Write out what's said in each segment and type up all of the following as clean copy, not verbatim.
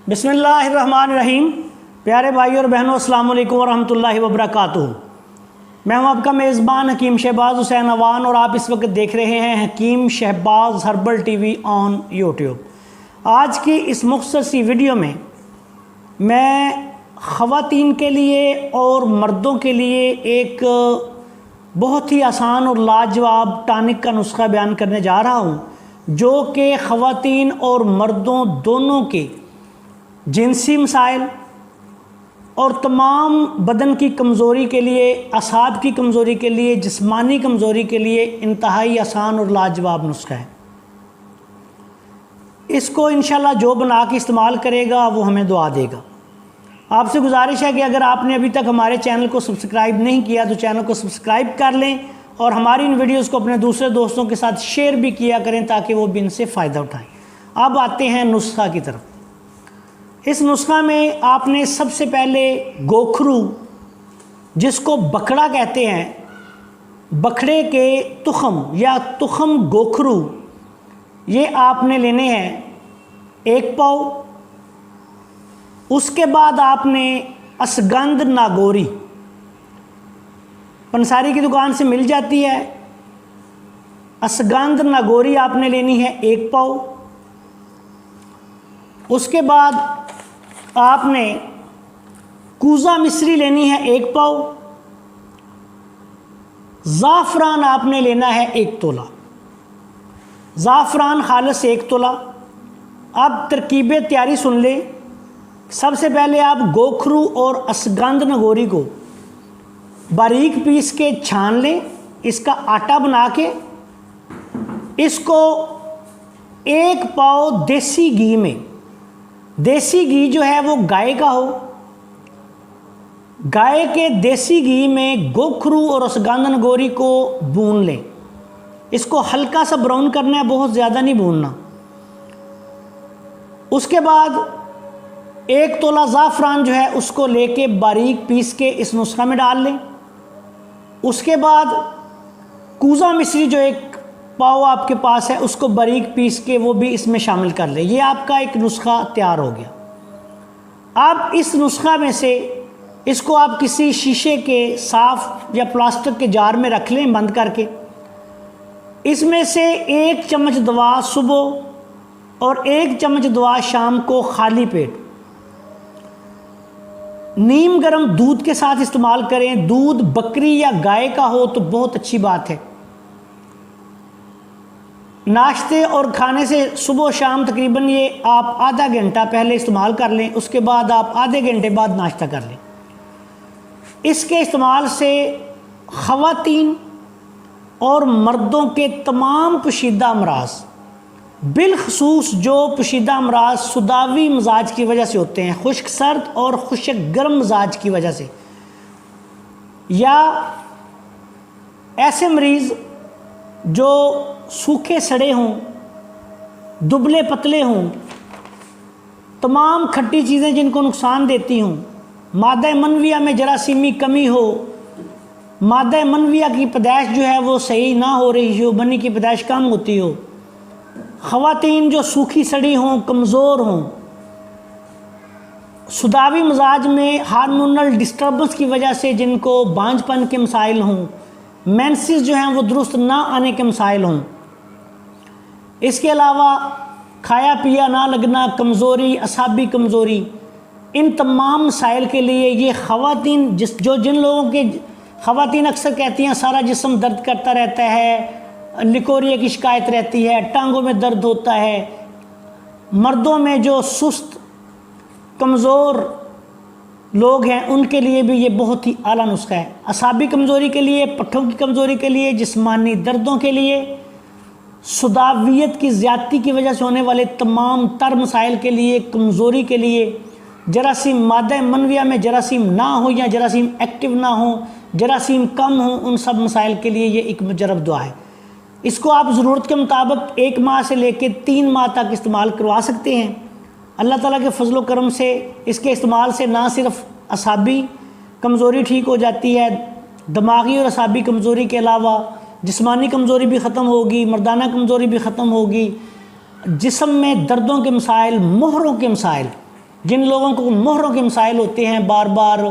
बिस्मिल्लाहिर्रहमानिर्रहीम। प्यारे भाई और बहनों, अस्सलाम वालेकुम वरहमतुल्लाहि वबरकातुहू। मैं हूं आपका मेज़बान हकीम शहबाज हुसैन अवान और आप इस वक्त देख रहे हैं Hakeem Shahbaz herbal TV on YouTube. आज की इस मुख्तसर सी वीडियो में मैं ख़वातीन के लिए और मर्दों के लिए एक बहुत ही आसान और लाजवाब टॉनिक का नुस्खा बयान करने जा रहा हूं, जो कि ख़वातीन और मर्दों दोनों के जिनसी मसाइल और तमाम बदन की कमज़ोरी के लिए, असाब की कमज़ोरी के लिए, जिस्मानी कमज़ोरी के लिए इंतहाई आसान और लाजवाब नुस्खा है। इसको इंशाल्लाह जो बना के इस्तेमाल करेगा वो हमें दुआ देगा। आपसे गुजारिश है कि अगर आपने अभी तक हमारे चैनल को सब्सक्राइब नहीं किया तो चैनल को सब्सक्राइब कर लें और हमारी इन वीडियोज़ को अपने दूसरे दोस्तों के साथ शेयर भी किया करें ताकि वो भी इनसे फ़ायदा उठाएँ। अब आते हैं नुस्खा की तरफ। इस नुस्खा में आपने सबसे पहले गोखरू, जिसको बकड़ा कहते हैं, बकड़े के तुखम या तुखम गोखरू, ये आपने लेने हैं 1 पाव। उसके बाद आपने असगंध नागौरी पंसारी की दुकान से मिल जाती है। असगंध नागौरी आपने लेनी है 1 पाव। उसके बाद आपने कूज़ा मिश्री लेनी है 1 पाव। ज़ाफ़रान आपने लेना है 1 तोला। ज़ाफ़रान खालिस 1 तोला। अब तरकीब तैयारी सुन लें। सबसे पहले आप गोखरू और असगंध नगोरी को बारीक पीस के छान लें। इसका आटा बना के इसको 1 पाव देसी घी में, देसी घी जो है वो गाय का हो, गाय के देसी घी में गोखरू और असगंध नगोरी को भून लें। इसको हल्का सा ब्राउन करना है, बहुत ज़्यादा नहीं भूनना। उसके बाद 1 तोला ज़ाफ़रान जो है उसको लेके बारीक पीस के इस नुस्खा में डाल लें। उसके बाद कूज़ा मिश्री जो 1 पाव आपके पास है उसको बारीक पीस के वो भी इसमें शामिल कर लें। ये आपका एक नुस्खा तैयार हो गया। अब इस नुस्खा में से इसको आप किसी शीशे के साफ़ या प्लास्टिक के जार में रख लें बंद करके। इसमें से 1 चम्मच दवा सुबह और 1 चम्मच दवा शाम को खाली पेट नीम गर्म दूध के साथ इस्तेमाल करें। दूध बकरी या गाय का हो तो बहुत अच्छी बात है। नाश्ते और खाने से सुबह शाम तकरीबन ये आप आधा घंटा पहले इस्तेमाल कर लें। उसके बाद आप आधे घंटे बाद नाश्ता कर लें। इसके इस्तेमाल से ख़वातीन और मर्दों के तमाम पोशीदा अमराज, बिलखसूस जो पोशीदा अमराज सुदावी मिजाज की वजह से होते हैं, खुश्क सर्द और खुश्क गर्म मिजाज की वजह से, या ऐसे मरीज़ जो सूखे सड़े हों, दुबले पतले हों, तमाम खट्टी चीज़ें जिनको नुकसान देती हों, मादा मनविया में जरासीमी कमी हो, मादा मनविया की पैदाइश जो है वो सही ना हो रही हो, बनी की पैदाइश कम होती हो, ख़वातीन जो सूखी सड़ी हों, कमज़ोर हों, सुदावी मिजाज में हार्मोनल डिस्टर्बेंस की वजह से जिनको बांझपन के मसाइल हों, मेंसेस जो हैं वो दुरुस्त ना आने के मसाइल हों, इसके अलावा खाया पिया ना लगना, कमज़ोरी, असाबी कमज़ोरी, इन तमाम मसाइल के लिए ये ख़वातीन जिन लोगों के ख़वातीन अक्सर कहती हैं सारा जिस्म दर्द करता रहता है, लिकोरिया की शिकायत रहती है, टांगों में दर्द होता है, मर्दों में जो सुस्त कमज़ोर लोग हैं उनके लिए भी ये बहुत ही आला नुस्खा है। असाबी कमज़ोरी के लिए, पट्ठों की कमज़ोरी के लिए, जिस्मानी दर्दों के लिए, सुदावियत की ज़्यादती की वजह से होने वाले तमाम तर मसाइल के लिए, कमज़ोरी के लिए, जरासीम मादा मनविया में जरासीम ना हो या जरासीम एक्टिव ना हो, जरासीम कम हो, उन सब मसाइल के लिए ये एक मुजरब दुआ है। इसको आप ज़रूरत के मुताबिक 1 माह से लेकर 3 माह तक इस्तेमाल करवा सकते हैं। अल्लाह ताला के फजल व करम से इसके इस्तेमाल से ना सिर्फ असाबी कमज़ोरी ठीक हो जाती है, दिमागी और असाबी कमज़ोरी के अलावा जिस्मानी कमज़ोरी भी ख़त्म होगी, मर्दाना कमज़ोरी भी ख़त्म होगी, जिस्म में दर्दों के मसाइल, मोहरों के मसाइल, जिन लोगों को मोहरों के मसाइल होते हैं, बार बार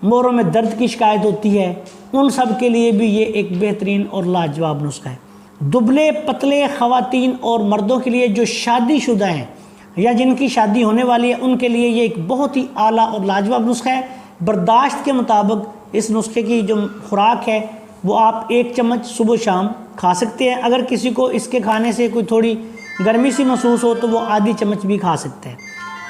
मोहरों में दर्द की शिकायत होती है, उन सब के लिए भी ये एक बेहतरीन और लाजवाब नुस्खा है। दुबले पतले ख़वातीन और मर्दों के लिए जो शादीशुदा हैं या जिनकी शादी होने वाली है, उनके लिए ये एक बहुत ही आला और लाजवाब नुस्खा है। बर्दाश्त के मुताबिक इस नुस्खे की जो खुराक है वो आप 1 चम्मच सुबह शाम खा सकते हैं। अगर किसी को इसके खाने से कोई थोड़ी गर्मी सी महसूस हो तो वो आधी चम्मच भी खा सकते हैं।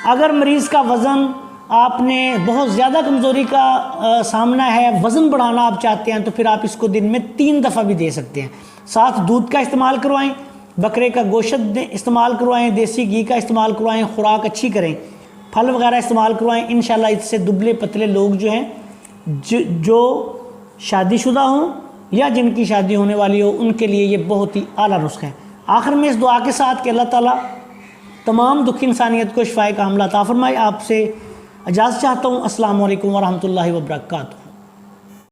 अगर मरीज़ का वज़न, आपने बहुत ज़्यादा कमज़ोरी का सामना है, वज़न बढ़ाना आप चाहते हैं, तो फिर आप इसको दिन में 3 दफ़ा भी दे सकते हैं। साथ दूध का इस्तेमाल करवाएं, बकरे का गोश्त इस्तेमाल करवाएं, देसी घी का इस्तेमाल करवाएं, खुराक अच्छी करें, फल वगैरह इस्तेमाल करवाएं। इंशाल्लाह इससे दुबले पतले लोग जो हैं, जो शादीशुदा हों या जिनकी शादी होने वाली हो, उनके लिए ये बहुत ही आला नुस्खा है। आखिर में इस दुआ के साथ कि अल्लाह ताला तमाम दुखी इंसानियत को शिफाए कामिला अता फरमाए, आपसे इजाज़त चाहता हूँ। अस्सलामु अलैकुम वरहमतुल्लाहि वबरकातुहू।